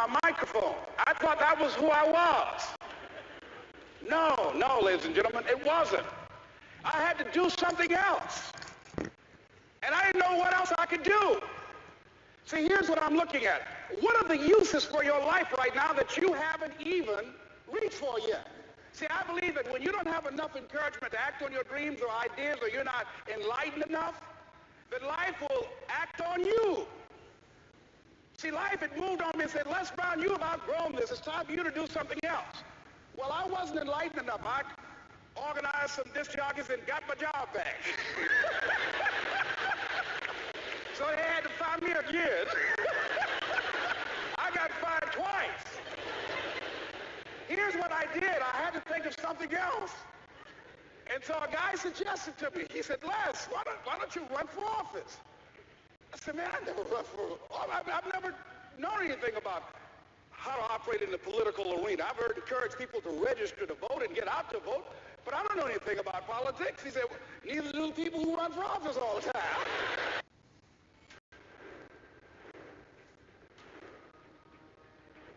my microphone. I thought that was who I was. No, ladies and gentlemen, it wasn't. I had to do something else. And I didn't know what else I could do. See, here's what I'm looking at. What are the uses for your life right now that you haven't even reached for yet? See, I believe that when you don't have enough encouragement to act on your dreams or ideas, or you're not enlightened enough, that life will act on you. See, life had moved on me and said, Les Brown, you have outgrown this. It's time for you to do something else. Well, I wasn't enlightened enough. I organized some disc jockeys and got my job back. So they had to fire me again. I got fired twice. Here's what I did. I had to think of something else. And so a guy suggested to me, he said, Les, why don't you run for office? I said, man, I never run for office. I've never known anything about how to operate in the political arena. I've encouraged people to register to vote and get out to vote, but I don't know anything about politics. He said, well, neither do the people who run for office all the time.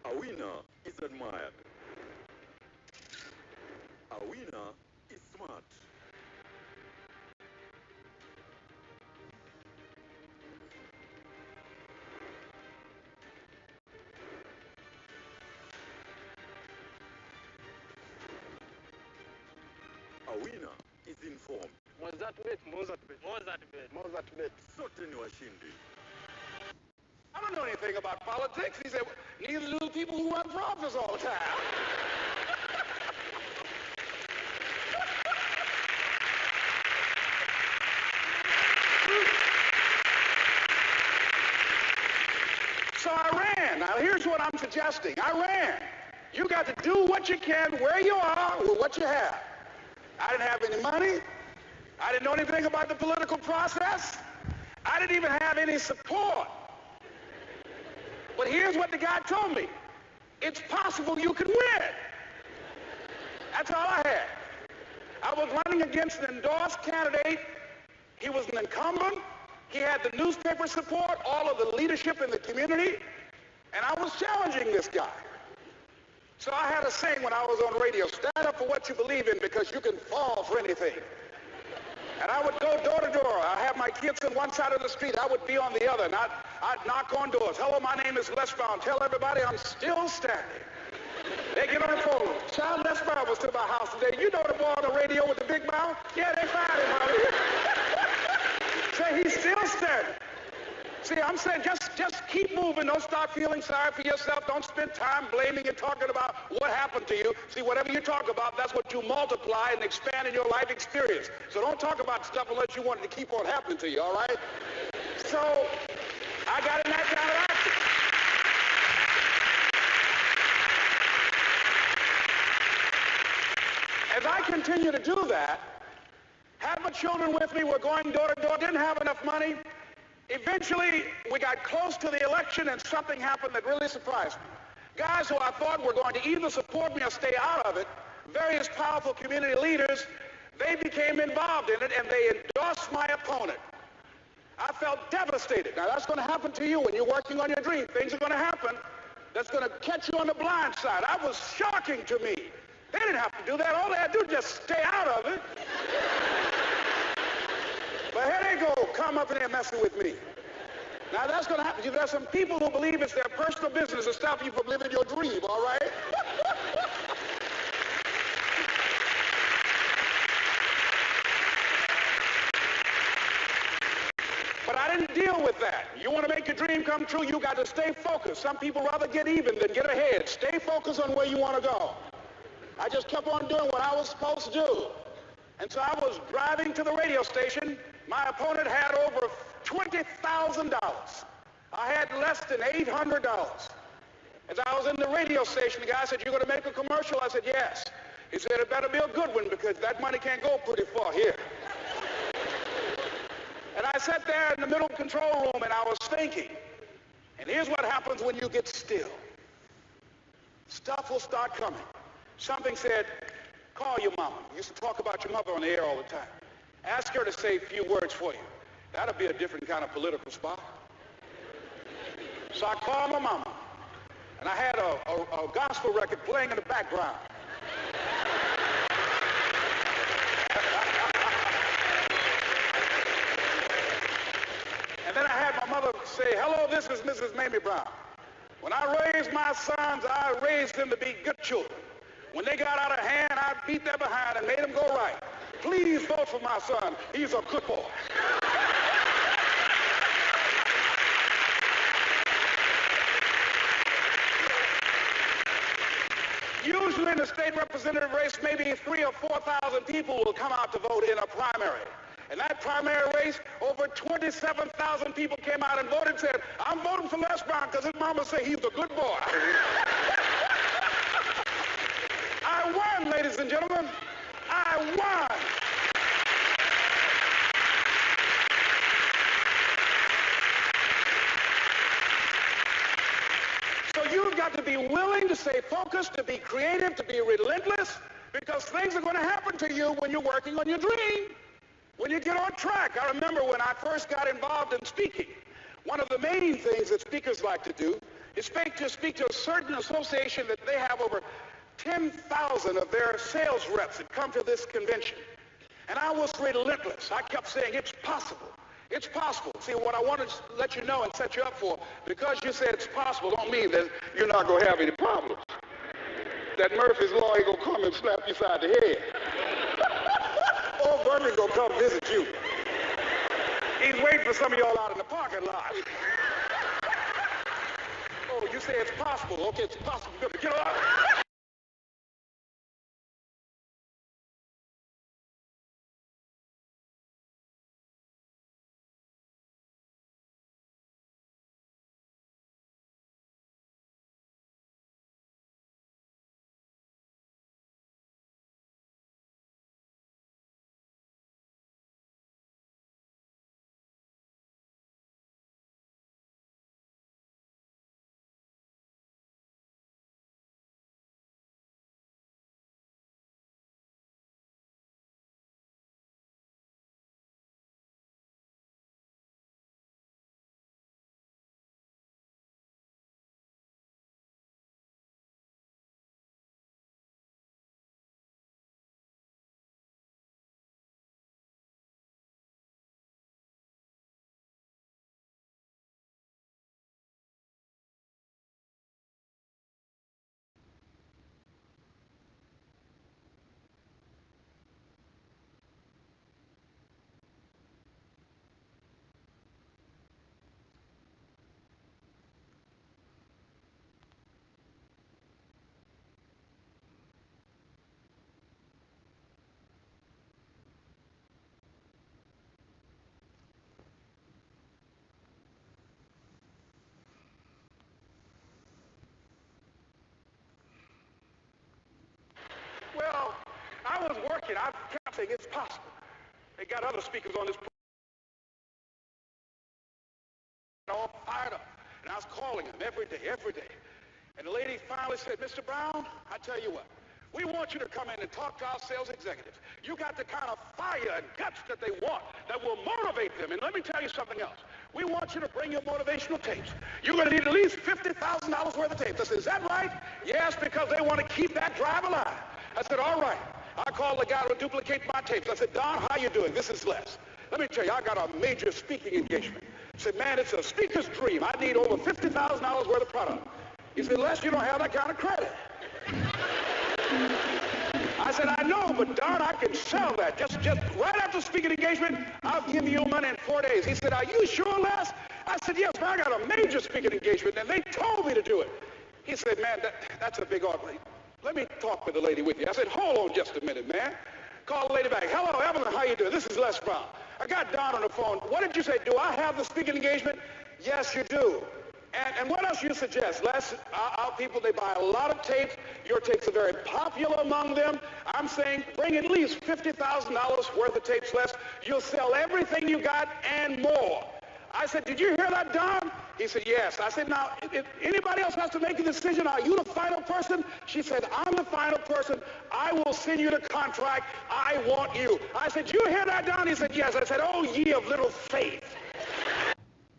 A winner is admired. A winner is smart. A winner is informed. Mozart bet. Sote ni washindi. I don't know anything about politics. He said, neither do the people who run for office all the time. So I ran. Now here's what I'm suggesting. I ran. You got to do what you can where you are with what you have. I didn't have any money. I didn't know anything about the political process. I didn't even have any support. But here's what the guy told me. It's possible you can win. That's all I had. I was running against an endorsed candidate. He was an incumbent. He had the newspaper support, all of the leadership in the community, and I was challenging this guy. So I had a saying when I was on radio, stand up for what you believe in because you can fall for anything. And I would go door to door. I have my kids on one side of the street. I would be on the other. And I'd knock on doors. Hello, my name is Les Brown. Tell everybody I'm still standing. They get on the phone. Child, Les Brown was to my house today. You know the boy on the radio with the big mouth? Yeah, they fired him out here. Say he's still standing. See, I'm saying just keep moving. Don't start feeling sorry for yourself. Don't spend time blaming and talking about what happened to you. See, whatever you talk about, that's what you multiply and expand in your life experience. So don't talk about stuff unless you want it to keep on happening to you, all right? So I got in that kind of action. As I continue to do that, had my children with me, we're going door to door, didn't have enough money. Eventually, we got close to the election and something happened that really surprised me. Guys who I thought were going to either support me or stay out of it, various powerful community leaders, they became involved in it and they endorsed my opponent. I felt devastated. Now that's going to happen to you when you're working on your dream. Things are going to happen that's going to catch you on the blind side. That was shocking to me. They didn't have to do that. All they had to do was just stay out of it. But here they go, come up in there messing with me. Now that's going to happen. There's some people who believe it's their personal business to stop you from living your dream, all right? But I didn't deal with that. You want to make your dream come true, you got to stay focused. Some people rather get even than get ahead. Stay focused on where you want to go. I just kept on doing what I was supposed to do. And so I was driving to the radio station. My opponent had over $20,000. I had less than $800. As I was in the radio station, the guy said, "You're going to make a commercial?" I said, "Yes." He said, "It better be a good one because that money can't go pretty far here." And I sat there in the middle control room and I was thinking. And here's what happens when you get still. Stuff will start coming. Something said, "Call your mama." You used to talk about your mother on the air all the time. Ask her to say a few words for you. That'll be a different kind of political spot. So I called my mama. and I had a gospel record playing in the background. And then I had my mother say, hello, this is Mrs. Mamie Brown. When I raised my sons, I raised them to be good children. When they got out of hand, I beat them behind and made them go right. Please vote for my son. He's a good boy. Usually in the state representative race, maybe 3,000 or 4,000 people will come out to vote in a primary. In that primary race, over 27,000 people came out and voted and said, I'm voting for Les Brown because his mama said he's a good boy. I won, ladies and gentlemen. I won. So you've got to be willing to stay focused, to be creative, to be relentless, because things are going to happen to you when you're working on your dream. When you get on track. I remember when I first got involved in speaking, one of the main things that speakers like to do is speak to a certain association that they have over 10,000 of their sales reps that come to this convention. And I was relentless. I kept saying, it's possible. It's possible. See, what I want to let you know and set you up for, because you said it's possible, don't mean that you're not going to have any problems. That Murphy's Law ain't going to come and slap you side the head. Old Bernie's going to come visit you. He's waiting for some of y'all out in the parking lot. Oh, you say it's possible. Okay, it's possible. Get on. Well, I was working. I kept saying it's possible. They got other speakers on this program all fired up. And I was calling them every day. And the lady finally said, Mr. Brown, I tell you what, we want you to come in and talk to our sales executives. You got the kind of fire and guts that they want that will motivate them. And let me tell you something else. We want you to bring your motivational tapes. You're going to need at least $50,000 worth of tapes. I said, is that right? Yes, because they want to keep that drive alive. I said, all right. I called the guy who duplicate my tapes. I said, Don, how you doing? This is Les. Let me tell you, I got a major speaking engagement. I said, man, it's a speaker's dream. I need over $50,000 worth of product. He said, Les, you don't have that kind of credit. I said, I know, but Don, I can sell that. Just right after speaking engagement, I'll give you money in 4 days. He said, are you sure, Les? I said, yes, man, I got a major speaking engagement, and they told me to do it. He said, man, that's a big order. Let me talk with the lady with you. I said, hold on just a minute, man. Call the lady back. Hello, Evelyn, how you doing? This is Les Brown. I got Don on the phone. What did you say? Do I have the speaking engagement? Yes, you do. And what else you suggest? Les, our people, they buy a lot of tapes. Your tapes are very popular among them. I'm saying bring at least $50,000 worth of tapes, Les. You'll sell everything you got and more. I said, did you hear that, Don? He said, yes. I said, now, if anybody else has to make a decision, are you the final person? She said, I'm the final person. I will send you the contract. I want you. I said, you hear that, Don? He said, yes. I said, oh, ye of little faith.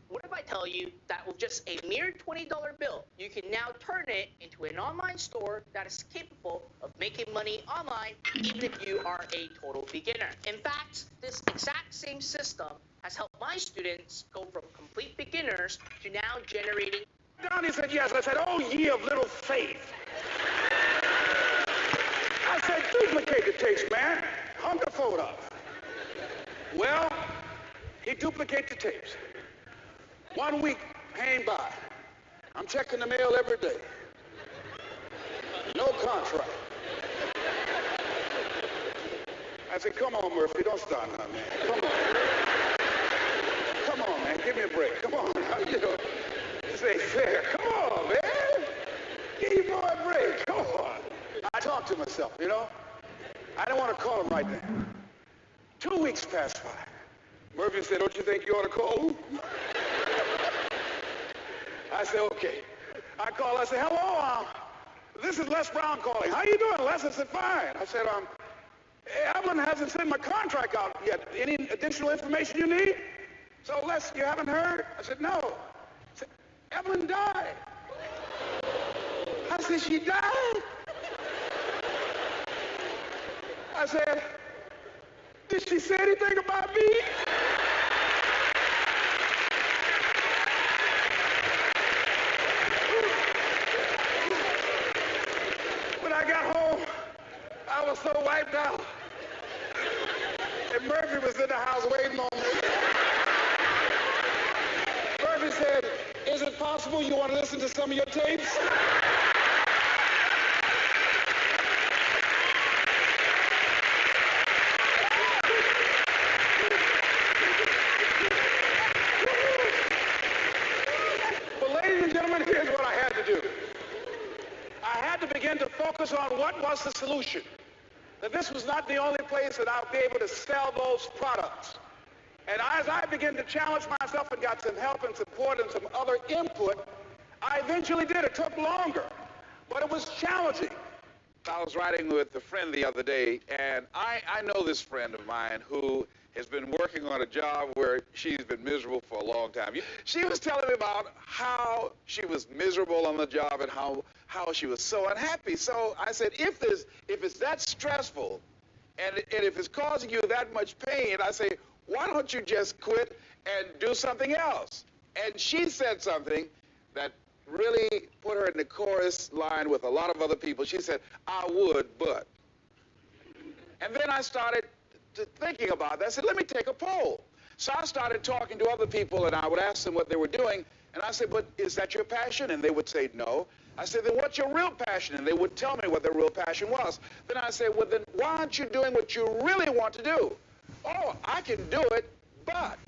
What if I tell you that with just a mere $20 bill, you can now turn it into an online store that is capable of making money online, even if you are a total beginner. In fact, this exact same system has helped my students go from complete beginners to now generating. Donnie said yes. I said, oh, ye of little faith. I said, duplicate the tapes, man. Hung the phone up. Well, he duplicated the tapes. 1 week came by. I'm checking the mail every day. No contract. I said, come on, Murphy, don't start now, man. Come on. Come on, man, give me a break. Come on. You know, this ain't fair. Come on, man. Give your boy a break. Come on. I talked to myself, you know. I didn't want to call him right now. 2 weeks passed by. Murphy said, don't you think you ought to call him? I said, okay. I called. I said, hello, this is Les Brown calling. How you doing, Les? I said, fine. I said, Evelyn hasn't sent my contract out yet. Any additional information you need? So, Les, you haven't heard? I said, no. I said, Evelyn died. I said, she died? I said, did she say anything about me? When I got home, I was so wiped out. And Murphy was in the house waiting on me. Murphy said, is it possible you want to listen to some of your tapes? Here's what I had to do. I had to begin to focus on what was the solution. That this was not the only place that I would be able to sell those products. And as I began to challenge myself and got some help and support and some other input, I eventually did. It took longer, but it was challenging. I was riding with a friend the other day, and I know this friend of mine who has been working on a job where she's been miserable for a long time. She was telling me about how she was miserable on the job and how she was so unhappy. So I said, if it's that stressful and if it's causing you that much pain, I say, why don't you just quit and do something else? And she said something that really put her in the chorus line with a lot of other people. She said, I would, but. And then I started thinking about that. I said, let me take a poll. So I started talking to other people, and I would ask them what they were doing. And I said, but is that your passion? And they would say, no. I said, then what's your real passion? And they would tell me what their real passion was. Then I said, well, then why aren't you doing what you really want to do? Oh, I can do it, but.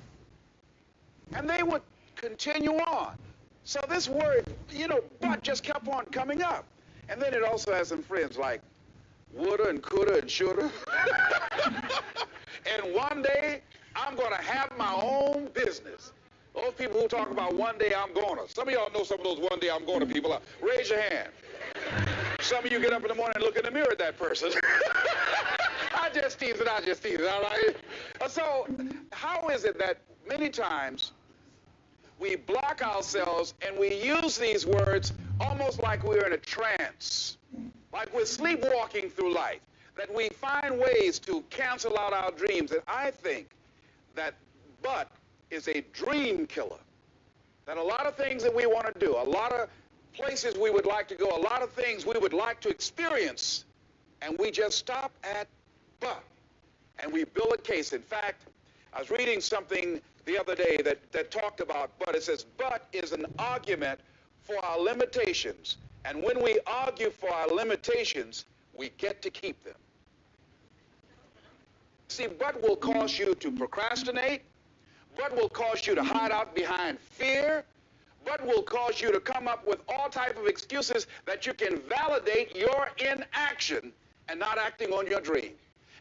And they would continue on. So this word, you know, but just kept on coming up. And then it also has some friends like woulda and coulda and shoulda. And one day, I'm going to have my own business. Those people who talk about one day I'm gonna. Some of y'all know some of those one day I'm gonna people. Raise your hand. Some of you get up in the morning and look in the mirror at that person. I just tease it, all right? So how is it that many times we block ourselves and we use these words almost like we're in a trance, like we're sleepwalking through life, that we find ways to cancel out our dreams? And I think that but is a dream killer. That a lot of things that we want to do, a lot of places we would like to go, a lot of things we would like to experience, and we just stop at but. And we build a case. In fact, I was reading something the other day that talked about but. It says, but is an argument for our limitations. And when we argue for our limitations, we get to keep them. See, but will cause you to procrastinate. But will cause you to hide out behind fear. But will cause you to come up with all type of excuses that you can validate your inaction and not acting on your dream.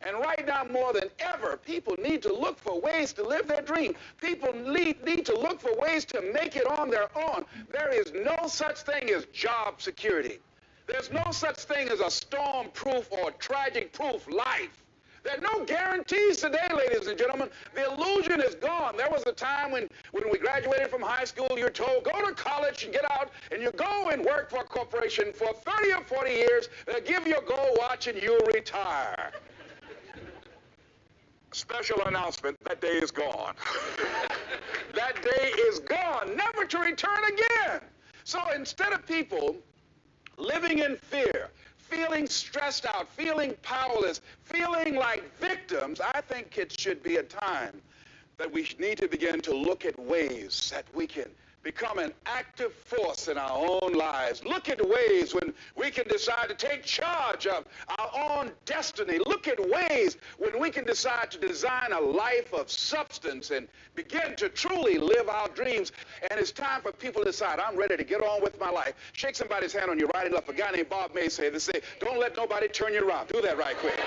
And right now, more than ever, people need to look for ways to live their dream. People need to look for ways to make it on their own. There is no such thing as job security. There's no such thing as a storm-proof or tragic-proof life. There are no guarantees today, ladies and gentlemen. The illusion is gone. There was a time when we graduated from high school, you're told, go to college and get out, and you go and work for a corporation for 30 or 40 years. They'll give you a gold watch and you'll retire. Special announcement, that day is gone. That day is gone, never to return again. So instead of people living in fear, feeling stressed out, feeling powerless, feeling like victims, I think it should be a time that we need to begin to look at ways that we can become an active force in our own lives. Look at ways when we can decide to take charge of our own destiny. Look at ways when we can decide to design a life of substance and begin to truly live our dreams. And it's time for people to decide, I'm ready to get on with my life. Shake somebody's hand on your right and left. A guy named Bob May said, they say, don't let nobody turn you around. Do that right quick.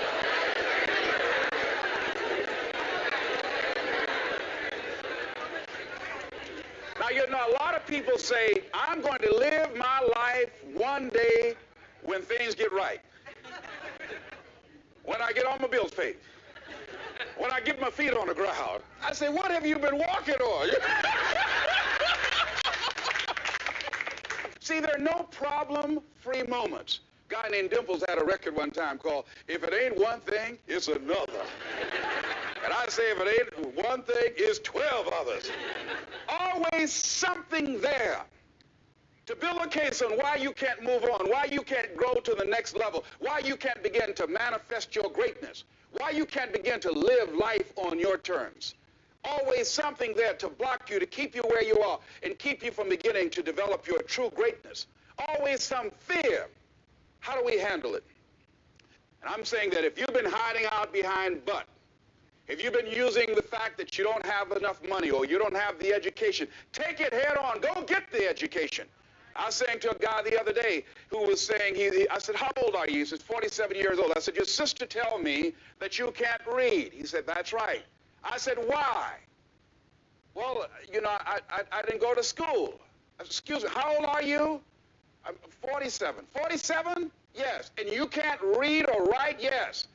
Now, you know, a lot of people say, I'm going to live my life one day when things get right. When I get all my bills paid. When I get my feet on the ground. I say, what have you been walking on? See, there are no problem-free moments. A guy named Dimples had a record one time called, If It Ain't One Thing, It's Another. And I say, if it ain't one thing, it's 12 others. Always something there to build a case on why you can't move on, why you can't grow to the next level, why you can't begin to manifest your greatness, why you can't begin to live life on your terms. Always something there to block you, to keep you where you are, and keep you from beginning to develop your true greatness. Always some fear. How do we handle it? And I'm saying that if you've been hiding out behind but, if you've been using the fact that you don't have enough money or you don't have the education, take it head on. Go get the education. I was saying to a guy the other day who was saying, I said, how old are you? He said, 47 years old. I said, your sister tell me that you can't read. He said, that's right. I said, why? Well, you know, I didn't go to school. I said, excuse me, how old are you? I'm 47. 47? Yes. And you can't read or write? Yes.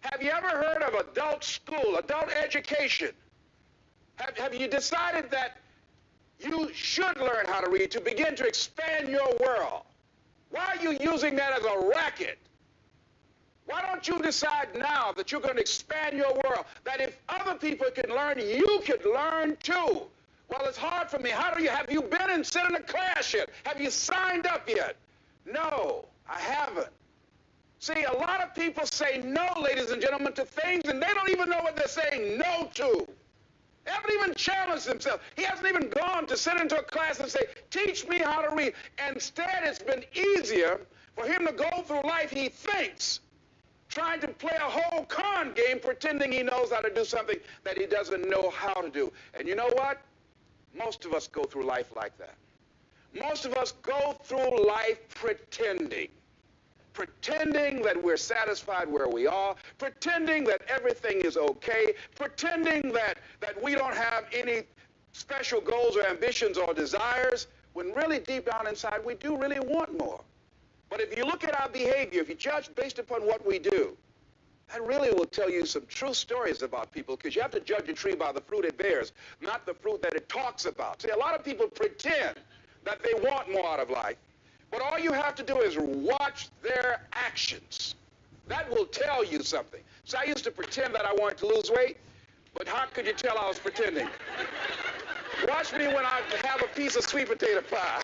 Have you ever heard of adult school, adult education? Have you decided that you should learn how to read to begin to expand your world? Why are you using that as a racket? Why don't you decide now that you're going to expand your world, that if other people can learn, you could learn too? Well, it's hard for me. Have you been and sit in a class yet? Have you signed up yet? No, I haven't. See, a lot of people say no, ladies and gentlemen, to things, and they don't even know what they're saying no to. They haven't even challenged themselves. He hasn't even gone to sit into a class and say, teach me how to read. Instead, it's been easier for him to go through life, he thinks, trying to play a whole con game, pretending he knows how to do something that he doesn't know how to do. And you know what? Most of us go through life like that. Most of us go through life pretending that we're satisfied where we are, pretending that everything is okay, pretending that we don't have any special goals or ambitions or desires, when really deep down inside we do really want more. But if you look at our behavior, if you judge based upon what we do, that really will tell you some true stories about people, because you have to judge a tree by the fruit it bears, not the fruit that it talks about. See, a lot of people pretend that they want more out of life. But all you have to do is watch their actions. That will tell you something. So I used to pretend that I wanted to lose weight, but how could you tell I was pretending? Watch me when I have a piece of sweet potato pie.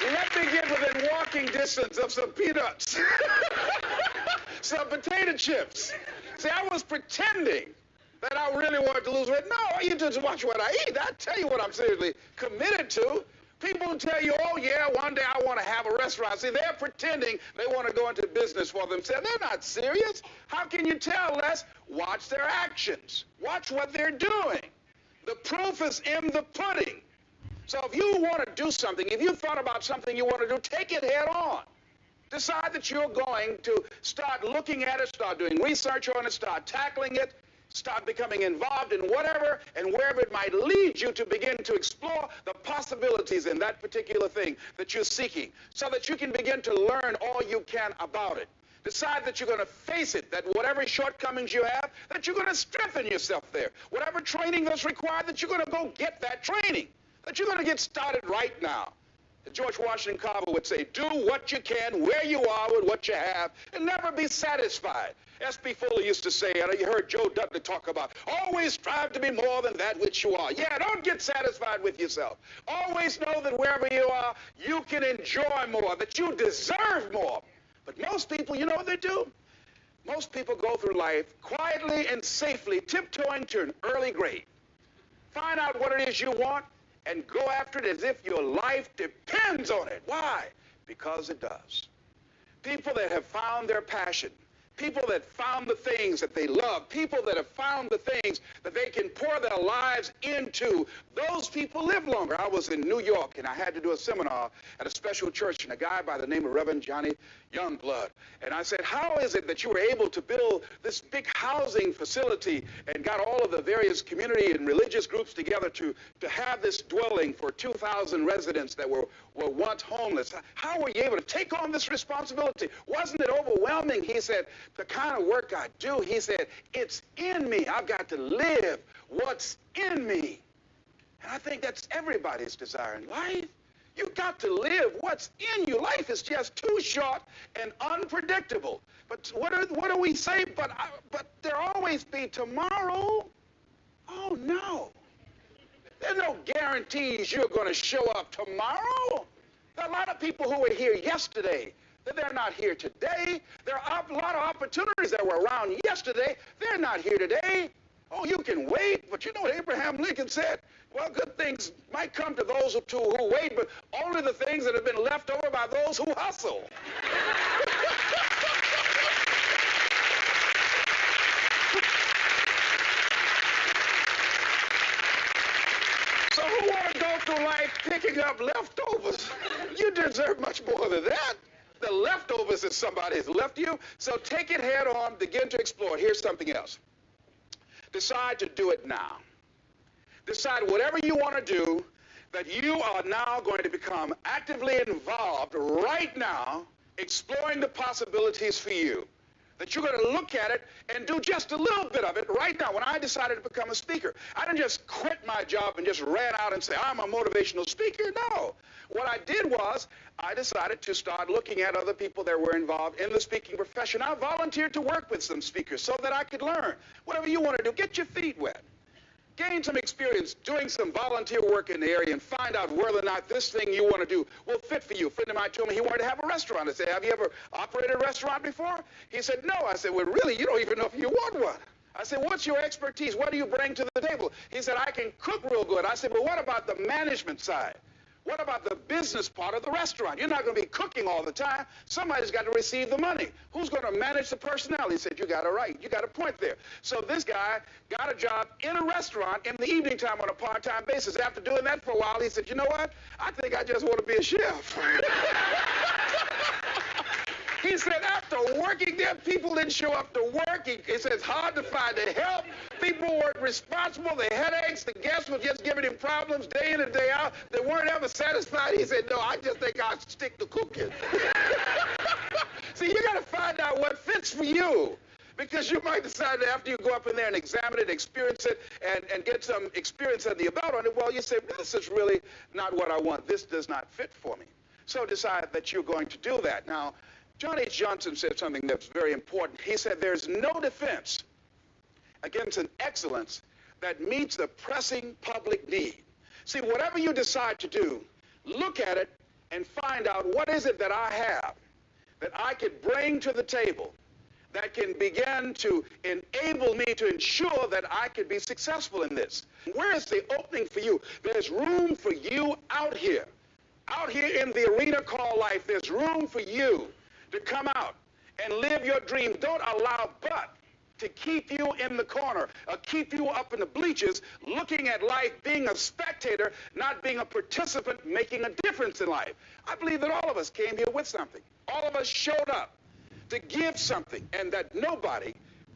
Let me get within walking distance of some peanuts, some potato chips. See, I was pretending that I really wanted to lose weight. No, you just watch what I eat. I tell you what I'm seriously committed to. People tell you, oh yeah, one day I want to have a restaurant. See, they're pretending they want to go into business for themselves. They're not serious. How can you tell, Les? Watch their actions. Watch what they're doing. The proof is in the pudding. So if you want to do something, if you thought about something you want to do, take it head on. Decide that you're going to start looking at it, start doing research on it, start tackling it. Start becoming involved in whatever and wherever it might lead you to begin to explore the possibilities in that particular thing that you're seeking so that you can begin to learn all you can about it. Decide that you're going to face it, that whatever shortcomings you have, that you're going to strengthen yourself there. Whatever training that's required, that you're going to go get that training, that you're going to get started right now. George Washington Carver would say, do what you can, where you are with what you have, and never be satisfied. S.B. Fuller used to say, and you heard Joe Dudley talk about, always strive to be more than that which you are. Yeah, don't get satisfied with yourself. Always know that wherever you are, you can enjoy more, that you deserve more. But most people, you know what they do? Most people go through life quietly and safely, tiptoeing to an early grave. Find out what it is you want, and go after it as if your life depends on it. Why? Because it does. People that have found their passion, people that found the things that they love, people that have found the things that they can pour their lives into, those people live longer. I was in New York, and I had to do a seminar at a special church, and a guy by the name of Reverend Johnny Youngblood. And I said, how is it that you were able to build this big housing facility and got all of the various community and religious groups together to have this dwelling for 2,000 residents that were once homeless? How were you able to take on this responsibility? Wasn't it overwhelming? He said, the kind of work I do, he said, it's in me. I've got to live what's in me. And I think that's everybody's desire in life. You've got to live what's in you. Life is just too short and unpredictable. But what do we say? But there'll always be tomorrow. Oh, no. There's no guarantees you're going to show up tomorrow. There are a lot of people who were here yesterday that they're not here today. There are a lot of opportunities that were around yesterday. They're not here today. Oh, you can wait, but you know what Abraham Lincoln said? Well, good things might come to those who wait, but only the things that have been left over by those who hustle. So who want to go through life picking up leftovers? You deserve much more than that. The leftovers that somebody has left you. So take it head on, begin to explore. Here's something else. Decide to do it now. Decide whatever you want to do, that you are now going to become actively involved right now, exploring the possibilities for you. That you're going to look at it and do just a little bit of it right now. When I decided to become a speaker, I didn't just quit my job and just ran out and say, I'm a motivational speaker. No. What I did was I decided to start looking at other people that were involved in the speaking profession. I volunteered to work with some speakers so that I could learn. Whatever you want to do, get your feet wet. Gain some experience doing some volunteer work in the area and find out whether or not this thing you want to do will fit for you. A friend of mine told me he wanted to have a restaurant. I said, have you ever operated a restaurant before? He said, no. I said, well, really, you don't even know if you want one. I said, what's your expertise? What do you bring to the table? He said, I can cook real good. I said, but what about the management side? What about the business part of the restaurant? You're not going to be cooking all the time. Somebody's got to receive the money. Who's going to manage the personnel? He said, you got it right. You got a point there. So this guy got a job in a restaurant in the evening time on a part-time basis. After doing that for a while, he said, you know what? I think I just want to be a chef. He said after working there, people didn't show up to work. He said it's hard to find the help. People weren't responsible. The headaches, the guests were just giving him problems day in and day out. They weren't ever satisfied. He said, no, I just think I'll stick to cooking. See, you got to find out what fits for you. Because you might decide that after you go up in there and examine it, experience it, and get some experience under your belt on it, well, you say, this is really not what I want. This does not fit for me. So decide that you're going to do that. Now, John H. Johnson said something that's very important. He said, there's no defense against an excellence that meets the pressing public need. See, whatever you decide to do, look at it and find out what is it that I have that I could bring to the table that can begin to enable me to ensure that I could be successful in this. Where is the opening for you? There's room for you out here in the arena called life. There's room for you to come out and live your dream. Don't allow but to keep you in the corner, or keep you up in the bleachers, looking at life, being a spectator, not being a participant, making a difference in life. I believe that all of us came here with something. All of us showed up to give something, and that nobody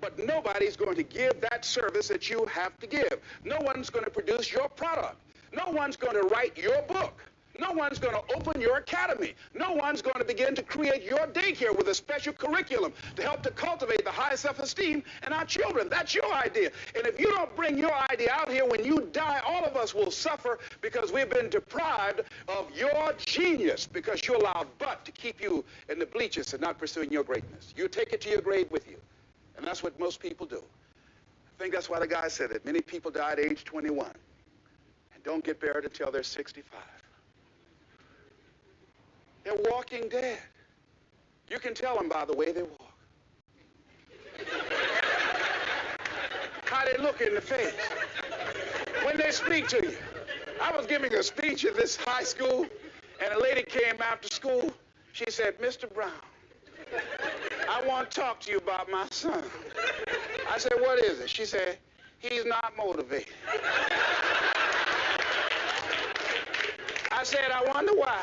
but nobody's going to give that service that you have to give. No one's going to produce your product. No one's going to write your book. No one's going to open your academy. No one's going to begin to create your daycare with a special curriculum to help to cultivate the high self-esteem in our children. That's your idea. And if you don't bring your idea out here, when you die, all of us will suffer because we've been deprived of your genius because you allowed but to keep you in the bleachers and not pursuing your greatness. You take it to your grave with you. And that's what most people do. I think that's why the guy said it. Many people die at age 21 and don't get buried until they're 65. They're walking dead. You can tell them by the way they walk. How they look in the face. When they speak to you. I was giving a speech at this high school, and a lady came after school. She said, "Mr. Brown, I want to talk to you about my son." I said, "What is it?" She said, "He's not motivated." I said, "I wonder why."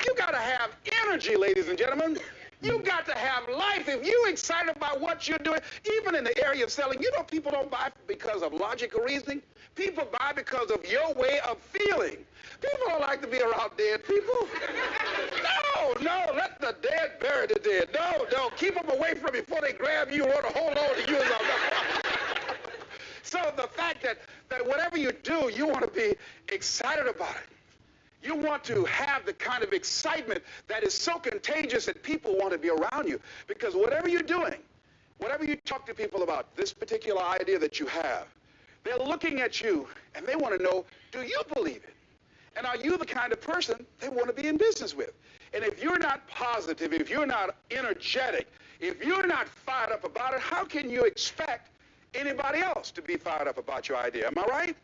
You got to have energy, ladies and gentlemen. You got to have life. If you're excited about what you're doing, even in the area of selling, you know people don't buy because of logical reasoning. People buy because of your way of feeling. People don't like to be around dead people. No, let the dead bury the dead. No, keep them away from you before they grab you and want to hold on to you. So the fact that whatever you do, you want to be excited about it. You want to have the kind of excitement that is so contagious that people want to be around you. Because whatever you're doing, whatever you talk to people about, this particular idea that you have, they're looking at you and they want to know, do you believe it? And are you the kind of person they want to be in business with? And if you're not positive, if you're not energetic, if you're not fired up about it, how can you expect anybody else to be fired up about your idea? Am I right?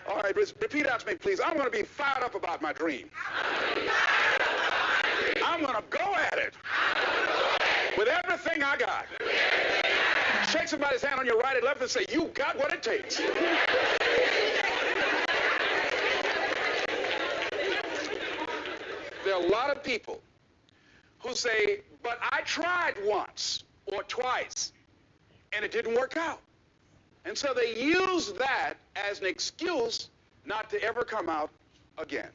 All right, repeat after me, please. I'm going to be fired up about my dream. I'm going to go at it with everything I got. Shake somebody's hand on your right and left and say, you got what it takes. There are a lot of people who say, but I tried once or twice and it didn't work out. And so they use that as an excuse not to ever come out again.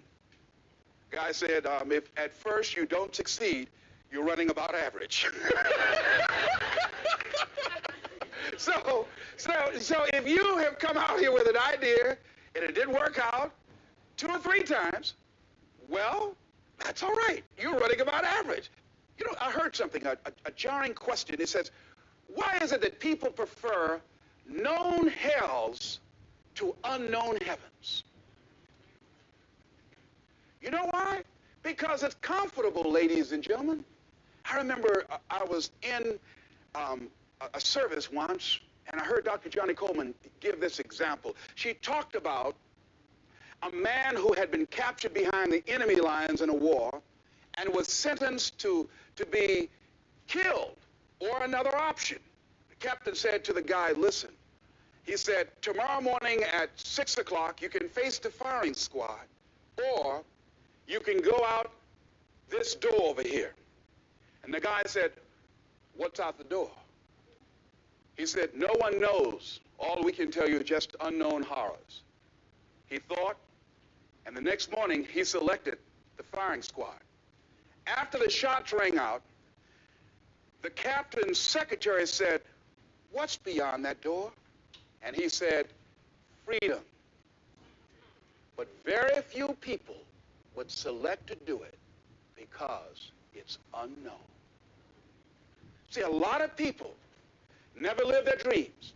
Guy said, if at first you don't succeed, you're running about average. So if you have come out here with an idea and it didn't work out 2 or 3 times, well, that's all right. You're running about average. You know, I heard something, a jarring question. It says, why is it that people prefer known hells to unknown heavens? You know why? Because it's comfortable, ladies and gentlemen. I remember I was in a service once, and I heard Dr. Johnny Coleman give this example. She talked about a man who had been captured behind the enemy lines in a war and was sentenced to be killed or another option. The captain said to the guy, listen, he said, tomorrow morning at 6 o'clock, you can face the firing squad, or you can go out this door over here. And the guy said, what's out the door? He said, no one knows. All we can tell you is just unknown horrors. He thought, and the next morning, he selected the firing squad. After the shots rang out, the captain's secretary said, what's beyond that door? And he said, freedom. But very few people would select to do it because it's unknown. See, a lot of people never live their dreams.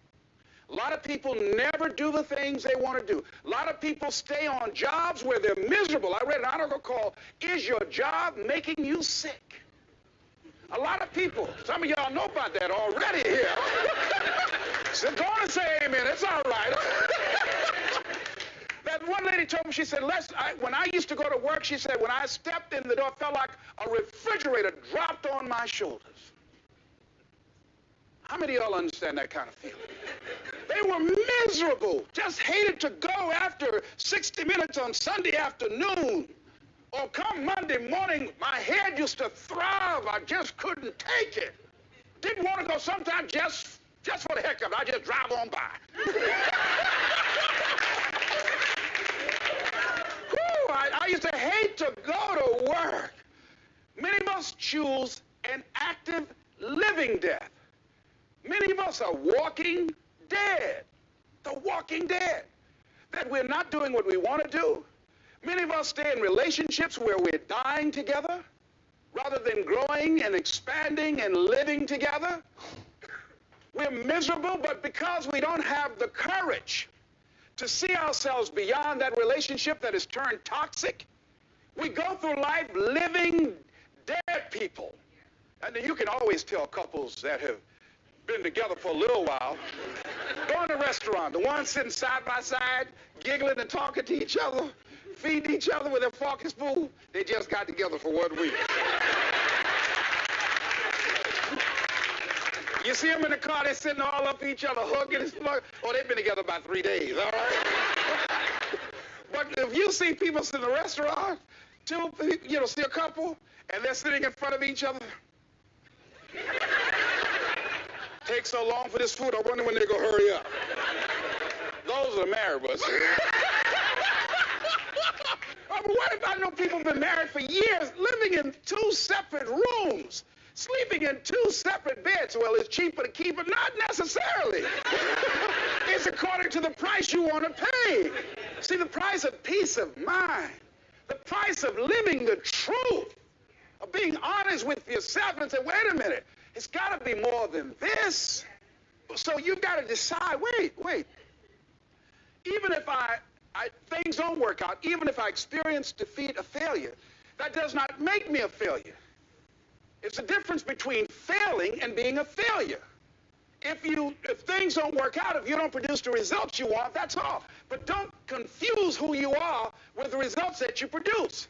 A lot of people never do the things they want to do. A lot of people stay on jobs where they're miserable. I read an article called, Is Your Job Making You Sick? A lot of people, some of y'all know about that already here. So go on and say amen. It's all right. That one lady told me, she said, when I used to go to work, she said, when I stepped in the door, it felt like a refrigerator dropped on my shoulders. How many of y'all understand that kind of feeling? They were miserable, just hated to go after 60 Minutes on Sunday afternoon. Or come Monday morning, my head used to throb. I just couldn't take it. Didn't want to go sometimes just for the heck of it. I just drive on by. Whew, I used to hate to go to work. Many of us choose an active living death. Many of us are walking dead. The walking dead. That we're not doing what we want to do. Many of us stay in relationships where we're dying together rather than growing and expanding and living together. We're miserable, but because we don't have the courage to see ourselves beyond that relationship that has turned toxic, we go through life living dead people. And you can always tell couples that have been together for a little while. Go in a restaurant, the ones sitting side by side, giggling and talking to each other, feeding each other with their fork and spoon, they just got together for 1 week. You see them in the car, they're sitting all up each other, hugging and slugging. Oh, they've been together about 3 days, all right? But if you see people in a restaurant, see a couple, and they're sitting in front of each other. Takes so long for this food, I wonder when they're going to hurry up. Those are married ones. But what if I know people have been married for years, living in 2 separate rooms, sleeping in 2 separate beds? Well, it's cheaper to keep it? Not necessarily. It's according to the price you want to pay. See, the price of peace of mind, the price of living the truth, of being honest with yourself and say, wait a minute, it's got to be more than this. So you've got to decide, wait. Even if things don't work out, even if I experience defeat or failure, that does not make me a failure. It's the difference between failing and being a failure. If things don't work out, if you don't produce the results you want, that's all. But don't confuse who you are with the results that you produce.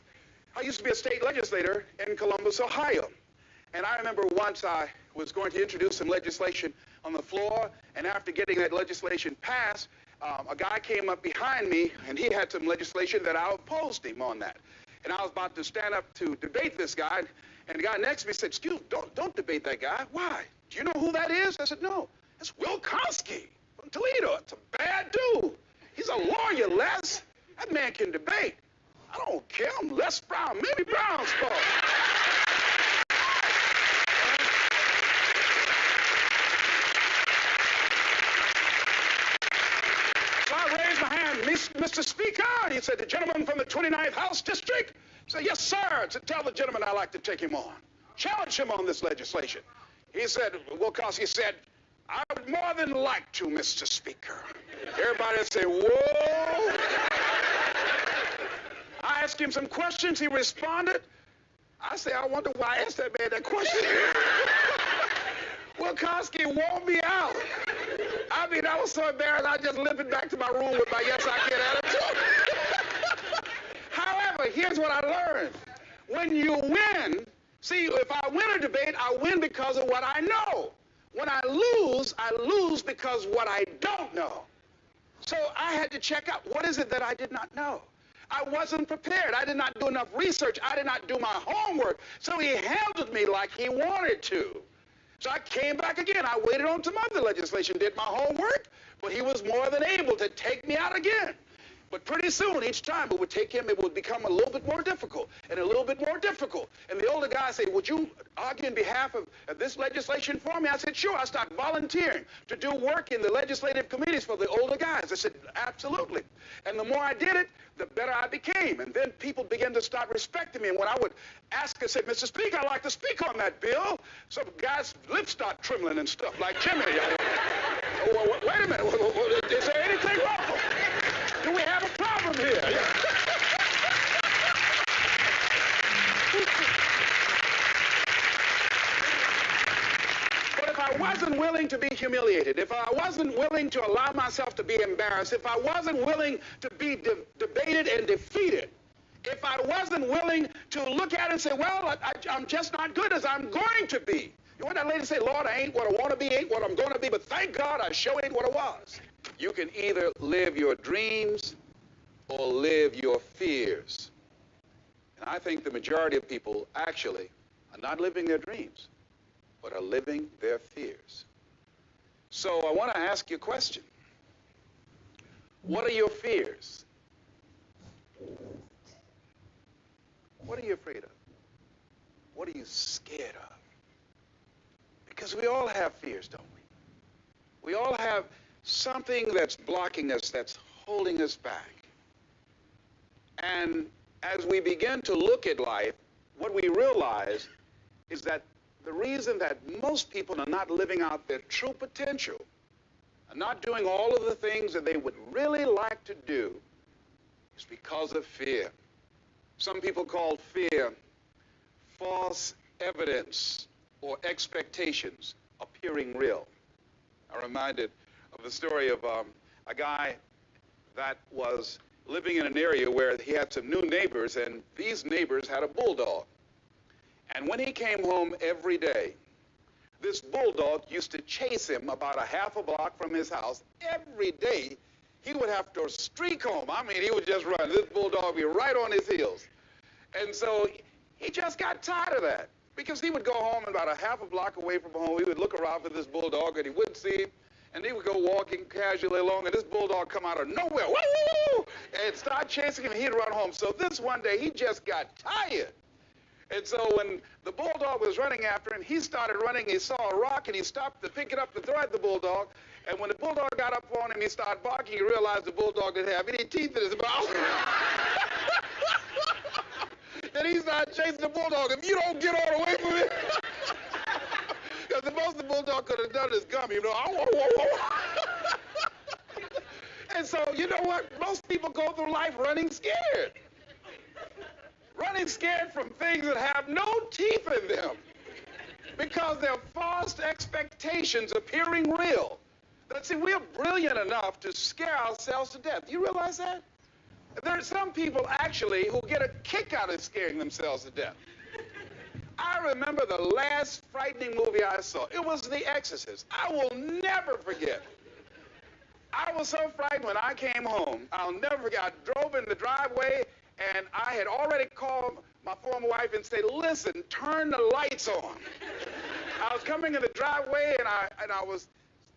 I used to be a state legislator in Columbus, Ohio. And I remember once I was going to introduce some legislation on the floor, and after getting that legislation passed, a guy came up behind me, and he had some legislation that I opposed him on that. And I was about to stand up to debate this guy, and the guy next to me said, excuse me, don't debate that guy. Why? Do you know who that is? I said, no. That's Will Kosky from Toledo. It's a bad dude. He's a lawyer, Les. That man can debate. I don't care. I'm Les Brown, maybe Brown's fault. Mr. Speaker, he said, the gentleman from the 29th House District. I said, yes, sir. To tell the gentleman I'd like to take him on. Challenge him on this legislation. He said, Will Kosky said, I would more than like to, Mr. Speaker. Everybody would say, whoa. I asked him some questions. He responded. I say, I wonder why I asked that man that question. Will Kosky wore me out. I mean, I was so embarrassed, I just limping back to my room with my yes, I can attitude. However, here's what I learned. When you win, see, if I win a debate, I win because of what I know. When I lose because what I don't know. So I had to check out, what is it that I did not know? I wasn't prepared. I did not do enough research. I did not do my homework. So he handled me like he wanted to. So I came back again. I waited on some other legislation, did my homework, but he was more than able to take me out again. But pretty soon, each time it would take him, it would become a little bit more difficult and a little bit more difficult. And the older guy said, would you argue in behalf of this legislation for me? I said, sure. I started volunteering to do work in the legislative committees for the older guys. I said, absolutely. And the more I did it, the better I became. And then people began to start respecting me. And when I would ask and say, Mr. Speaker, I'd like to speak on that bill, some guys' lips start trembling and stuff, like Jimmy. Wait a minute. Is there anything wrong? Do we have a problem here? But if I wasn't willing to be humiliated, if I wasn't willing to allow myself to be embarrassed, if I wasn't willing to be debated and defeated, if I wasn't willing to look at it and say, well, I'm just not good as I'm going to be, You want that lady to say, Lord, I ain't what I want to be, ain't what I'm going to be, but thank God I sure ain't what I was. You can either live your dreams or live your fears. And I think the majority of people actually are not living their dreams, but are living their fears. So I want to ask you a question. What are your fears? What are you afraid of? What are you scared of? Because we all have fears, don't we? We all have something that's blocking us, that's holding us back. And as we begin to look at life, what we realize is that the reason that most people are not living out their true potential, are not doing all of the things that they would really like to do, is because of fear. Some people call fear false evidence or expectations appearing real. I'm reminded of the story of a guy that was living in an area where he had some new neighbors, and these neighbors had a bulldog. And when he came home every day, this bulldog used to chase him about a half a block from his house. Every day, he would have to streak home. I mean, he would just run. This bulldog would be right on his heels. And so he just got tired of that, because he would go home about a half a block away from home. He would look around for this bulldog, and he wouldn't see him. And he would go walking casually along, and this bulldog come out of nowhere, woo, and start chasing him, and he'd run home. So this one day, he just got tired. And so when the bulldog was running after him, he started running. He saw a rock, and he stopped to pick it up to throw at the bulldog. And when the bulldog got up on him, he started barking. He realized the bulldog didn't have any teeth in his mouth. Then he started chasing the bulldog. If you don't get all the way from it, because the most the bulldog could have done is gum, you know. And so, you know what? Most people go through life running scared. Running scared from things that have no teeth in them, because they're false expectations appearing real. But see, we're brilliant enough to scare ourselves to death. Do you realize that? There are some people actually who get a kick out of scaring themselves to death. I remember the last frightening movie I saw. It was The Exorcist. I will never forget. I was so frightened when I came home. I'll never forget. I drove in the driveway, and I had already called my former wife and said, listen, turn the lights on. I was coming in the driveway, and I was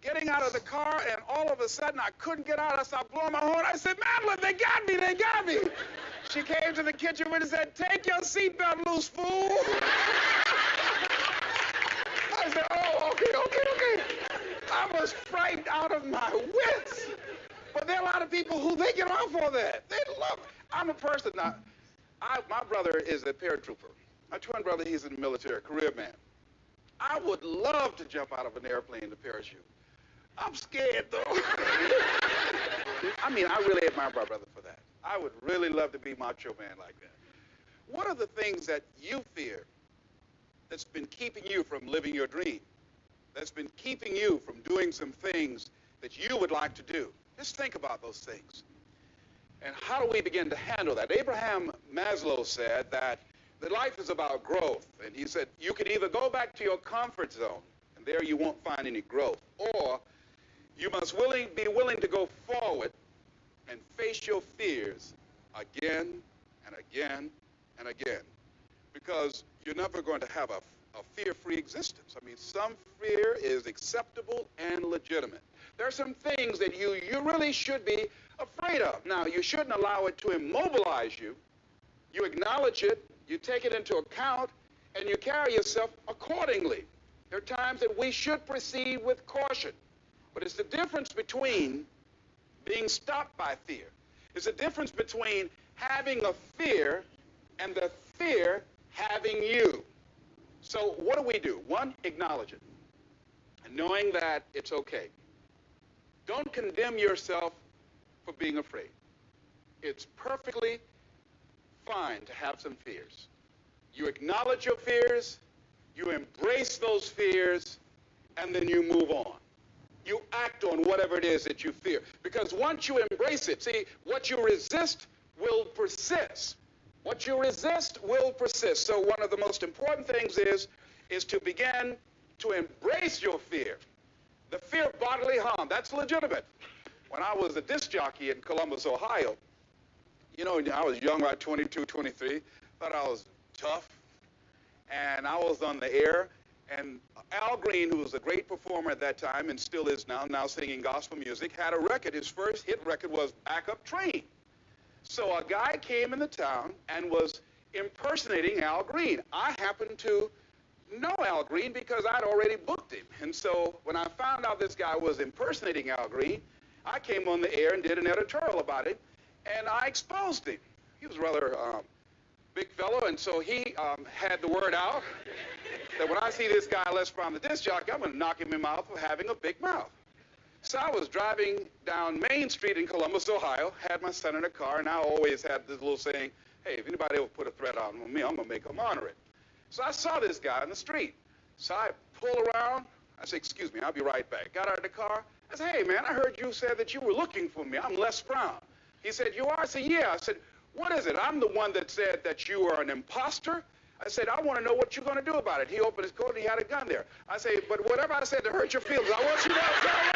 getting out of the car, and all of a sudden I couldn't get out. I started blowing my horn. I said, Madeline, they got me, they got me. She came to the kitchen and said, take your seatbelt loose, fool. I said, oh, okay. I was frightened out of my wits. But there are a lot of people who they get off on that. They love it. I'm a person now. My brother is a paratrooper. My twin brother, he's in the military, career man. I would love to jump out of an airplane to parachute. I'm scared, though. I mean, I really admire my brother for that. I would really love to be macho man like that. What are the things that you fear that's been keeping you from living your dream, that's been keeping you from doing some things that you would like to do? Just think about those things. And how do we begin to handle that? Abraham Maslow said that life is about growth. And he said you can either go back to your comfort zone, and there you won't find any growth, or you must be willing to go forward and face your fears again and again and again, because you're never going to have a fear-free existence. I mean, some fear is acceptable and legitimate. There are some things that you really should be afraid of. Now, you shouldn't allow it to immobilize you. You acknowledge it, you take it into account, and you carry yourself accordingly. There are times that we should proceed with caution. But it's the difference between being stopped by fear. It's the difference between having a fear and the fear having you. So what do? One, acknowledge it, and knowing that it's okay. Don't condemn yourself for being afraid. It's perfectly fine to have some fears. You acknowledge your fears, you embrace those fears, and then you move on. You act on whatever it is that you fear. Because once you embrace it, see, what you resist will persist. What you resist will persist. So one of the most important things is to begin to embrace your fear. The fear of bodily harm, that's legitimate. When I was a disc jockey in Columbus, Ohio, you know, I was young, about 22, 23, thought I was tough, and I was on the air, and Al Green, who was a great performer at that time and still is now singing gospel music, had a record. His first hit record was Back Up Train. So a guy came in the town and was impersonating Al Green. I happened to know Al Green because I'd already booked him. And so when I found out this guy was impersonating Al Green, I came on the air and did an editorial about it, and I exposed him. He was rather big fellow, and so he had the word out that when I see this guy Les Brown, the disc jockey, I'm going to knock him in the mouth for having a big mouth. So I was driving down Main Street in Columbus, Ohio, had my son in a car, and I always had this little saying, hey, if anybody ever put a threat on me, I'm going to make them honor it. So I saw this guy in the street. So I pull around. I said, excuse me, I'll be right back. Got out of the car. I said, hey, man, I heard you said that you were looking for me. I'm Les Brown. He said, you are? I said, yeah. I said, what is it? I'm the one that said that you are an imposter. I said, I want to know what you're going to do about it. He opened his coat and he had a gun there. I said, but whatever I said to hurt your feelings, I want you to know it's all right.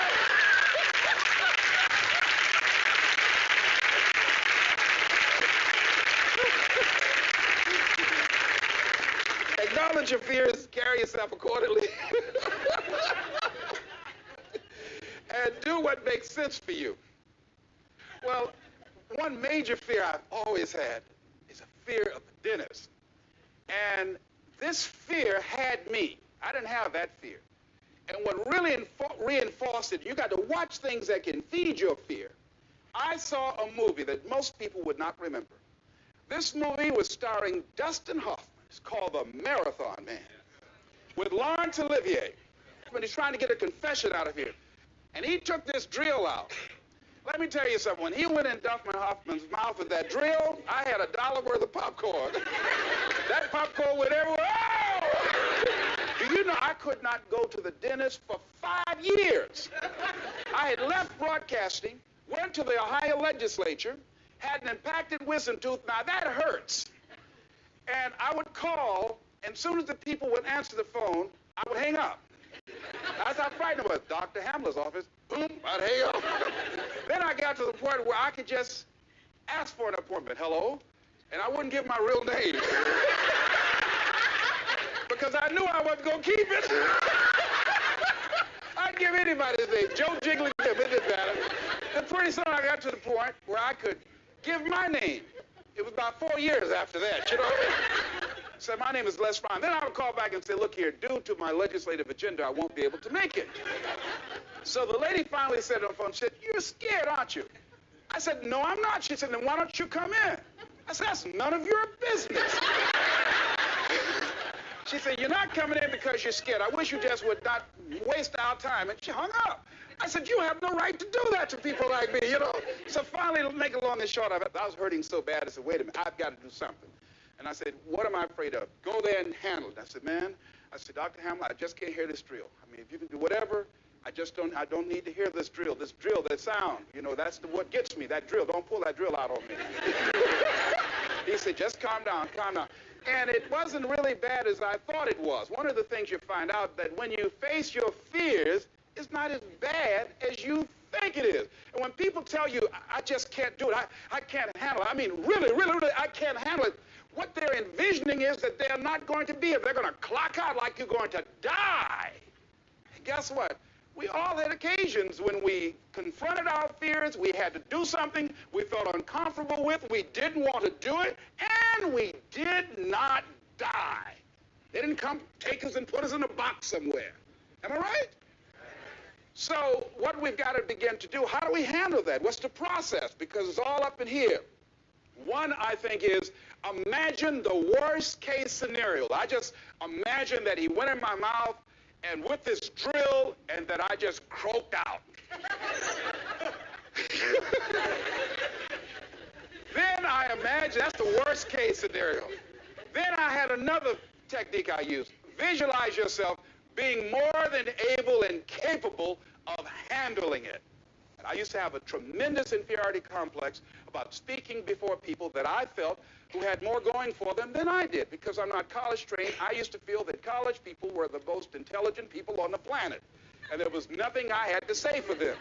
Acknowledge your fears, carry yourself accordingly, and do what makes sense for you. Well, one major fear I've always had is a fear of the dentist. And this fear had me. I didn't have that fear. And what really reinforced it, you got to watch things that can feed your fear. I saw a movie that most people would not remember. This movie was starring Dustin Hoffman. It's called The Marathon Man, with Laurence Olivier. When he's trying to get a confession out of here. And he took this drill out. Let me tell you something. When he went in Dustin Hoffman's mouth with that drill, I had $1 worth of popcorn. That popcorn went everywhere. Oh! Do you know I could not go to the dentist for 5 years? I had left broadcasting, went to the Ohio legislature, had an impacted wisdom tooth. Now that hurts. And I would call, and as soon as the people would answer the phone, I would hang up. That's how frightened I was. Dr. Hamler's office, boom, I'd hang up. Then I got to the point where I could just ask for an appointment. Hello? And I wouldn't give my real name. Because I knew I wasn't going to keep it. I'd give anybody's name. Joe Jiggly, it didn't matter. And pretty soon I got to the point where I could give my name. It was about 4 years after that, you know. Said, my name is Les Brown. Then I would call back and say, look here, due to my legislative agenda, I won't be able to make it. So the lady finally said on the phone, she said, you're scared, aren't you? I said, no, I'm not. She said, then why don't you come in? I said, that's none of your business. She said, you're not coming in because you're scared. I wish you just would not waste our time. And she hung up. I said, you have no right to do that to people like me, you know. So finally, to make it long and short of it, I was hurting so bad, I said, wait a minute, I've got to do something. And I said, what am I afraid of? Go there and handle it. I said, man, Dr. Hamler, I just can't hear this drill. I mean, if you can do whatever, I don't need to hear this drill, that sound. You know, that's what gets me, that drill. Don't pull that drill out on me. He said, just calm down, calm down. And it wasn't really bad as I thought it was. One of the things you find out that when you face your fears, it's not as bad as you think it is. And when people tell you, I just can't do it, I can't handle it, I mean, really, I can't handle it, what they're envisioning is that they're not going to be it. They're going to clock out like you're going to die. And guess what? We all had occasions when we confronted our fears, we had to do something we felt uncomfortable with, we didn't want to do it, and we did not die. They didn't come take us and put us in a box somewhere. Am I right? So what we've got to begin to do, how do we handle that? What's the process? Because it's all up in here. One, I think, is imagine the worst case scenario. I just imagine that he went in my mouth and with this drill and that I just croaked out. Then I imagine, that's the worst case scenario. Then I had another technique I used. Visualize yourself being more than able and capable of handling it. I used to have a tremendous inferiority complex about speaking before people that I felt who had more going for them than I did. Because I'm not college trained, I used to feel that college people were the most intelligent people on the planet. And there was nothing I had to say for them.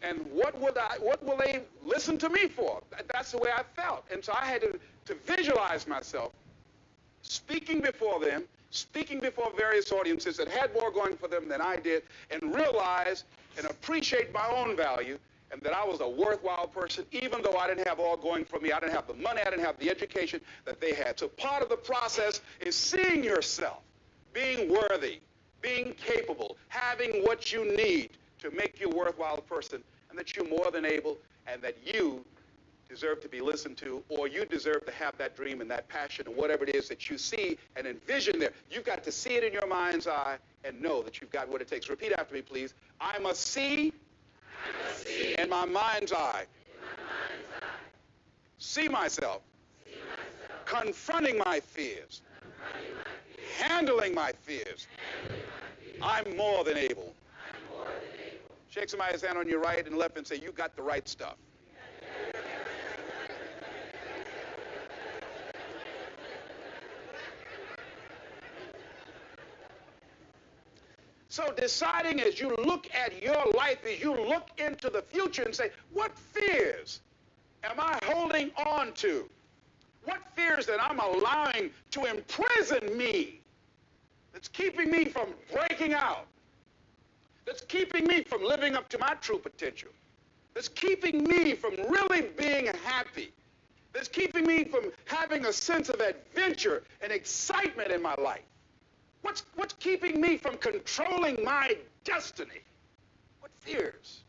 And what will they listen to me for? That's the way I felt. And so I had to visualize myself speaking before them, speaking before various audiences that had more going for them than I did, and realize and appreciate my own value, and that I was a worthwhile person, even though I didn't have all going for me. I didn't have the money, I didn't have the education that they had. So part of the process is seeing yourself, being worthy, being capable, having what you need to make you a worthwhile person, and that you're more than able, and that you deserve to be listened to, or you deserve to have that dream and that passion and whatever it is that you see and envision there. You've got to see it in your mind's eye and know that you've got what it takes. Repeat after me, please. I must see in my mind's eye. See myself. Confronting my fears. Handling my fears. I'm more than able. Shake somebody's hand on your right and left and say, you got the right stuff. So deciding as you look at your life, as you look into the future and say, what fears am I holding on to? What fears that I'm allowing to imprison me, that's keeping me from breaking out, that's keeping me from living up to my true potential, that's keeping me from really being happy, that's keeping me from having a sense of adventure and excitement in my life? What's keeping me from controlling my destiny? What fears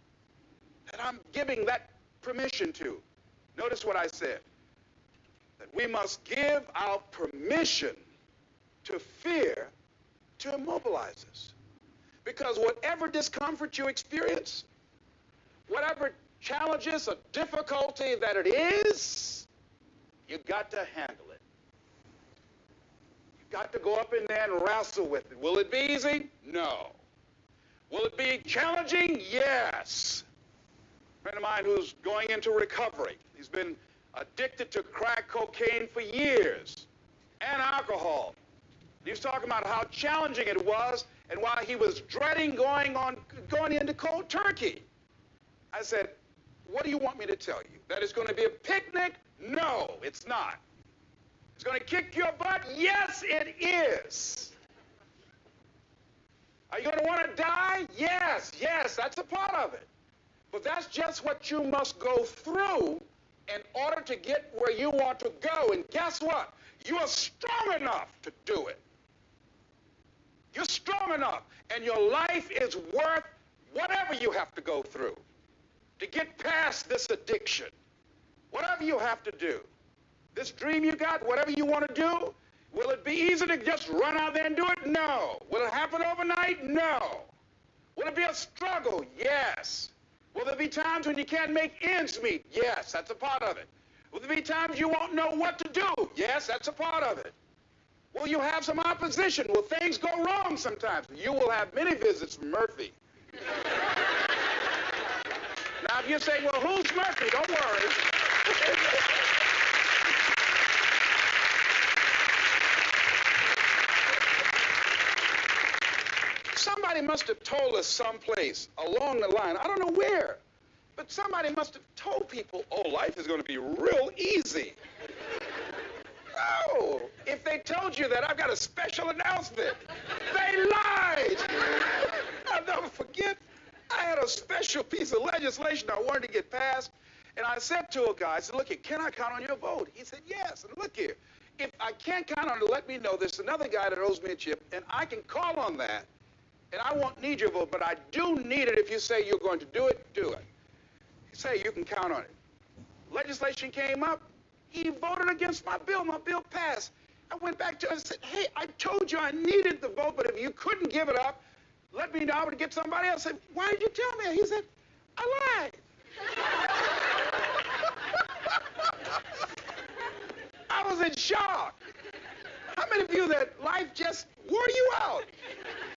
that I'm giving that permission to? Notice what I said, that we must give our permission to fear to immobilize us. Because whatever discomfort you experience, whatever challenges or difficulty that it is, you got to handle it. Got to go up in there and wrestle with it. Will it be easy? No. Will it be challenging? Yes. A friend of mine who's going into recovery. He's been addicted to crack cocaine for years and alcohol. He was talking about how challenging it was and why he was dreading going into cold turkey. I said, what do you want me to tell you? That it's going to be a picnic? No, it's not. It's going to kick your butt? Yes, it is. Are you going to want to die? Yes, that's a part of it. But that's just what you must go through in order to get where you want to go. And guess what? You are strong enough to do it. You're strong enough, and your life is worth whatever you have to go through to get past this addiction. Whatever you have to do. This dream you got, whatever you want to do, will it be easy to just run out there and do it? No. Will it happen overnight? No. Will it be a struggle? Yes. Will there be times when you can't make ends meet? Yes, that's a part of it. Will there be times you won't know what to do? Yes, that's a part of it. Will you have some opposition? Will things go wrong sometimes? You will have many visits from Murphy. Now, if you say, well, who's Murphy? Don't worry. Somebody must have told us someplace along the line, I don't know where, but somebody must have told people, oh, life is going to be real easy. No, if they told you that, I've got a special announcement. They lied. I'll never forget, I had a special piece of legislation I wanted to get passed, and I said to a guy, I said, look here, can I count on your vote? He said, yes, and look here, if I can't count on it, let me know. There's another guy that owes me a chip, and I can call on that. And I won't need your vote, but I do need it if you say you're going to do it, do it. You say you can count on it. Legislation came up. He voted against my bill. My bill passed. I went back to him and said, hey, I told you I needed the vote, but if you couldn't give it up, let me know. I would get somebody else. I said, why did you tell me? He said, I lied. I was in shock. How many of you that life just wore you out?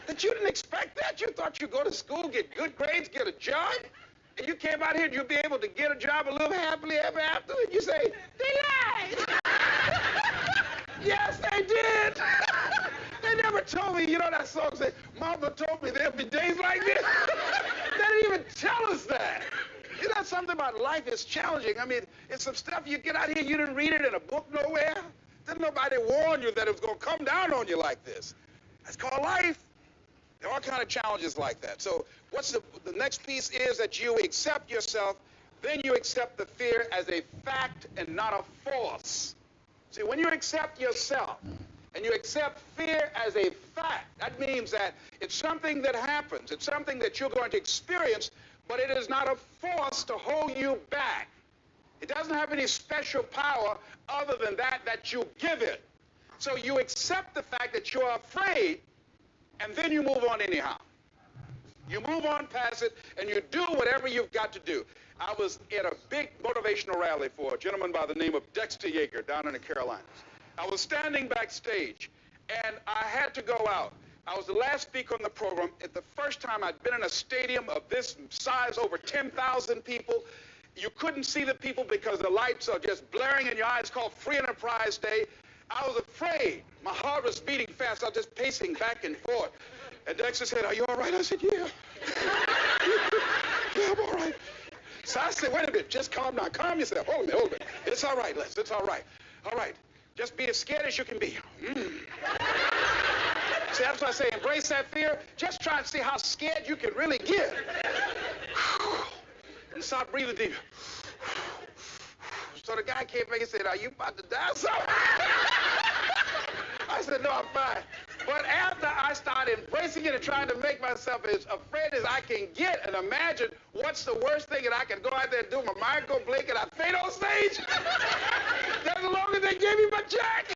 That you didn't expect that? You thought you'd go to school, get good grades, get a job, And you came out here and you'll be able to get a job and live happily ever after. And you say, they lied. Yes, they did. They never told me, you know that song said, Mama told me there'll be days like this. They didn't even tell us that. You know something about life is challenging. I mean, it's some stuff you get out here, you didn't read it in a book nowhere. Didn't nobody warn you that it was going to come down on you like this. That's called life. There are all kind of challenges like that. So what's the next piece is that you accept yourself, then you accept the fear as a fact and not a force. See, when you accept yourself and you accept fear as a fact, that means that it's something that happens. It's something that you're going to experience, but it is not a force to hold you back. It doesn't have any special power other than that you give it. So you accept the fact that you're afraid, and then you move on anyhow. You move on past it, and you do whatever you've got to do. I was at a big motivational rally for a gentleman by the name of Dexter Yeager down in the Carolinas. I was standing backstage, and I had to go out. I was the last speaker on the program. At the first time I'd been in a stadium of this size, over 10,000 people. You couldn't see the people because the lights are just blaring in your eyes. It's called Free Enterprise Day. I was afraid. My heart was beating fast. I was just pacing back and forth. And Dexter said, "Are you all right?" I said, "Yeah." "Yeah, I'm all right." So I said, "Wait a minute. Just calm down. Calm yourself. Hold a minute. It's all right, Les. It's all right. All right. Just be as scared as you can be." See, that's what I say. Embrace that fear. Just try and see how scared you can really get. And start breathing deep. So the guy came back and said, "Are you about to die, son?" I said, "No, I'm fine." But after I started embracing it and trying to make myself as afraid as I can get and imagine what's the worst thing that I can go out there and do, my mind go blink and I faint on stage, that's the longest they gave me my check.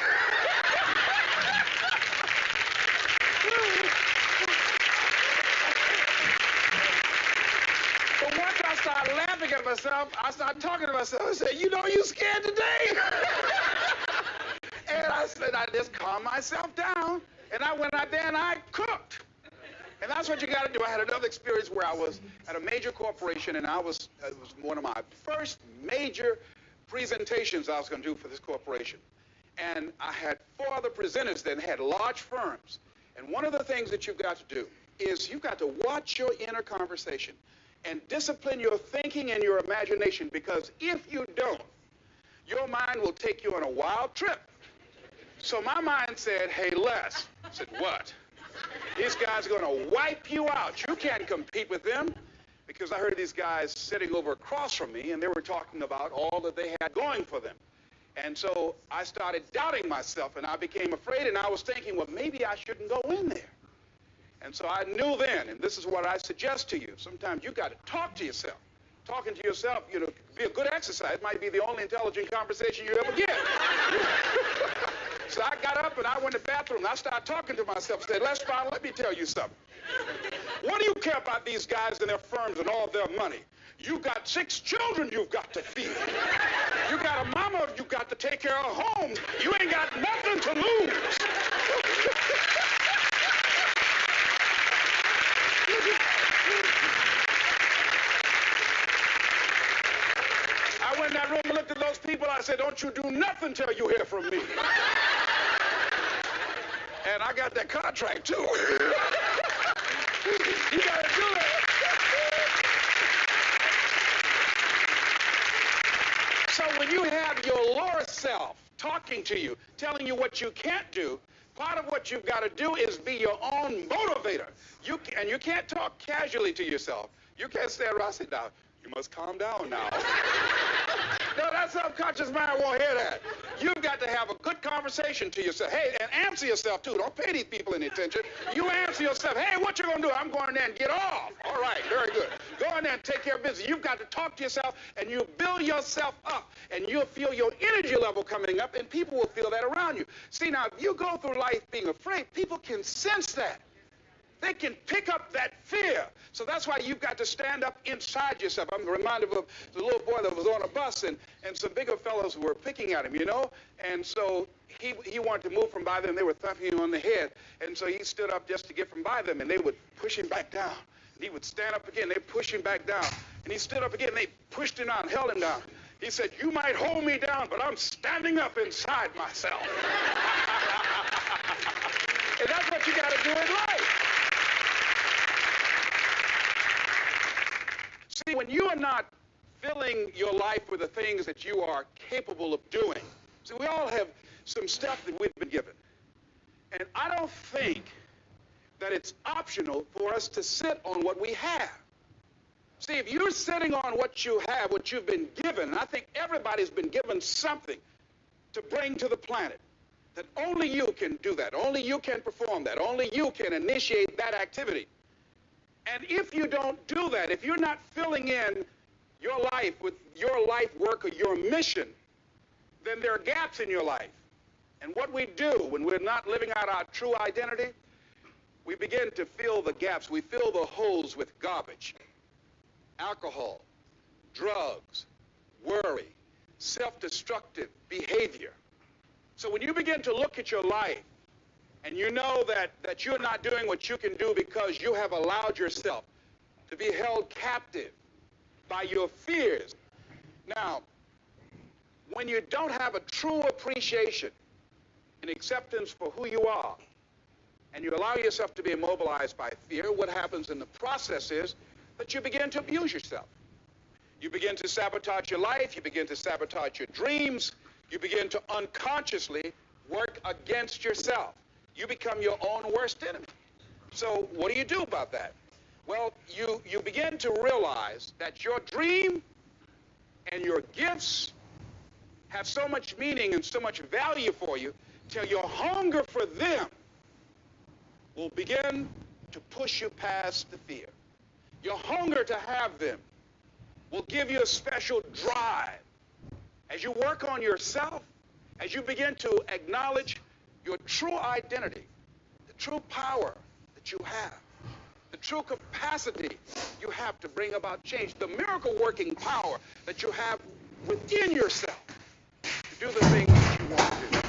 But once I started laughing at myself, I started talking to myself. I said, "You know you scared today?" And I said, I just calmed myself down. And I went out there and I cooked. And that's what you got to do. I had another experience where I was at a major corporation, and it was one of my first major presentations I was going to do for this corporation. And I had 4 other presenters that had large firms. And one of the things that you've got to do is you've got to watch your inner conversation and discipline your thinking and your imagination, because if you don't, your mind will take you on a wild trip. So my mind said, "Hey, Les." I said, "What?" "These guys are going to wipe you out. You can't compete with them." Because I heard these guys sitting over across from me, and they were talking about all that they had going for them. And so I started doubting myself, and I became afraid, and I was thinking, well, maybe I shouldn't go in there. And so I knew then, and this is what I suggest to you, sometimes you got to talk to yourself. Talking to yourself, you know, be a good exercise. It might be the only intelligent conversation you ever get. So I got up and I went to the bathroom and I started talking to myself. I said, "Les, let me tell you something. What do you care about these guys and their firms and all their money? You got 6 children you've got to feed. You got a mama you've got to take care of home. You ain't got nothing to lose." I went in that room and looked at those people. I said, "Don't you do nothing till you hear from me." And I got that contract, too. You got to do that. So when you have your lower self talking to you, telling you what you can't do, part of what you've got to do is be your own motivator. And you can't talk casually to yourself. You can't stand around and say, "Now, you must calm down now." No, that subconscious mind won't hear that. You've got to have a good conversation to yourself. Hey, and answer yourself, too. Don't pay these people any attention. You answer yourself. "Hey, what you going to do?" "I'm going there and get off." "All right, very good. Go in there and take care of business." You've got to talk to yourself, and you build yourself up, and you'll feel your energy level coming up, and people will feel that around you. See, now, if you go through life being afraid, people can sense that. They can pick up that fear. So that's why you've got to stand up inside yourself. I'm reminded of the little boy that was on a bus, and some bigger fellows were picking at him, you know? And so he wanted to move from by them. They were thumping him on the head. And so he stood up just to get from by them, and they would push him back down. And he would stand up again. They'd push him back down. And he stood up again, and they pushed him down, held him down. He said, "You might hold me down, but I'm standing up inside myself." And that's what you got to do in life. See, when you are not filling your life with the things that you are capable of doing, see, we all have some stuff that we've been given. And I don't think that it's optional for us to sit on what we have. See, if you're sitting on what you have, what you've been given, and I think everybody's been given something to bring to the planet, that only you can do that, only you can perform that, only you can initiate that activity. And if you don't do that, if you're not filling in your life with your life work or your mission, then there are gaps in your life. And what we do when we're not living out our true identity, we begin to fill the gaps. We fill the holes with garbage. Alcohol, drugs, worry, self-destructive behavior. So when you begin to look at your life and you know that you're not doing what you can do because you have allowed yourself to be held captive by your fears. Now, when you don't have a true appreciation and acceptance for who you are, and you allow yourself to be immobilized by fear, what happens in the process is that you begin to abuse yourself. You begin to sabotage your life, you begin to sabotage your dreams, you begin to unconsciously work against yourself. You become your own worst enemy. So what do you do about that? Well, you begin to realize that your dream and your gifts have so much meaning and so much value for you till your hunger for them will begin to push you past the fear. Your hunger to have them will give you a special drive. As you work on yourself, as you begin to acknowledge your true identity, the true power that you have, the true capacity you have to bring about change, the miracle-working power that you have within yourself to do the things that you want to do.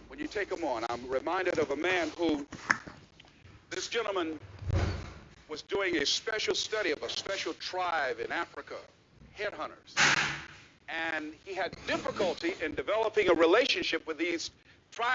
When you take them on, I'm reminded of a man who, this gentleman was doing a special study of a special tribe in Africa, headhunters. And he had difficulty in developing a relationship with these tribes